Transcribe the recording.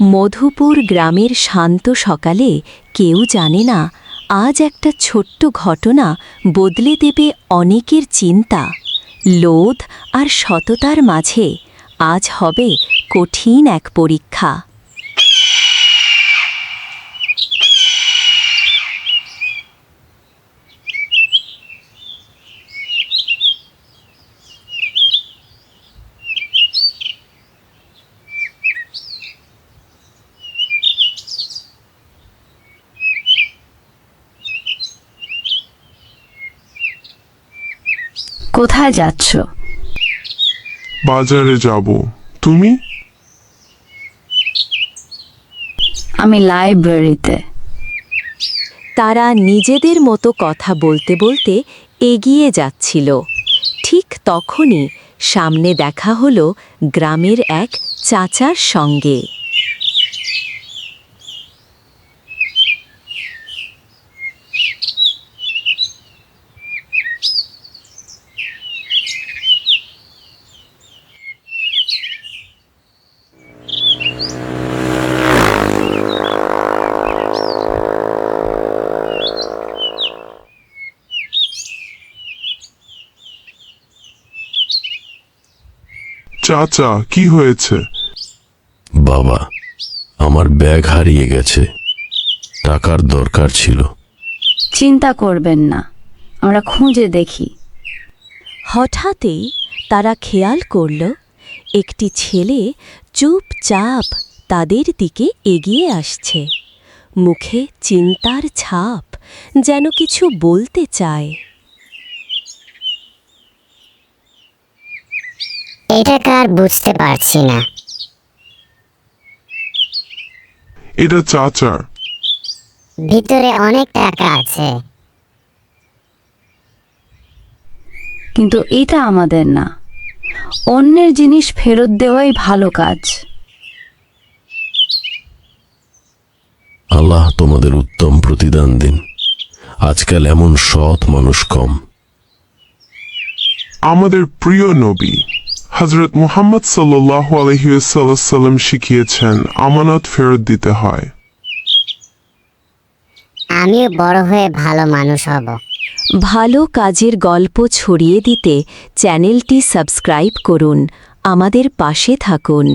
মধুপুর গ্রামের শান্ত সকালে কেউ জানে না আজ একটা ছোট্ট ঘটনা বদলে দেবে অনেকের চিন্তা। লোভ আর সততার মাঝে আজ হবে কঠিন এক পরীক্ষা। কোথায় যাচ্ছ? বাজারে যাব। তুমি? আমি লাইব্রেরিতে। তারা নিজেদের মতো কথা বলতে বলতে এগিয়ে যাচ্ছিল। ঠিক তখনই সামনে দেখা হলো গ্রামের এক চাচার সঙ্গে। চাচা, কি হয়েছে? বাবা, আমার ব্যাগ হারিয়ে গেছে। টাকার দরকার ছিল। চিন্তা করবেন না, আমরা খুঁজে দেখি। হঠাৎই তারা খেয়াল করল একটি ছেলে চুপচাপ তাদের দিকে এগিয়ে আসছে, মুখে চিন্তার ছাপ, যেন কিছু বলতে চায়। এটা কার বুঝতে পারছি না। এটা চাচার। ভিতরে অনেক টাকা আছে। কিন্তু এটা আমাদের না। অন্যের জিনিস ফেরত দেওয়াই ভালো কাজ। আল্লাহ তোমাদের উত্তম প্রতিদান দিন। আজকাল এমন সৎ মানুষ কম। আমাদের প্রিয় নবী হযরত মুহাম্মদ সাল্লাল্লাহু আলাইহি ওয়াসাল্লাম শিখিয়েছেন আমানত ফেরত দিতে হয়। আমিও বড় হয়ে ভালো মানুষ হব। ভালো কাজের গল্প ছড়িয়ে দিতে চ্যানেলটি সাবস্ক্রাইব করুন, আমাদের পাশে থাকুন।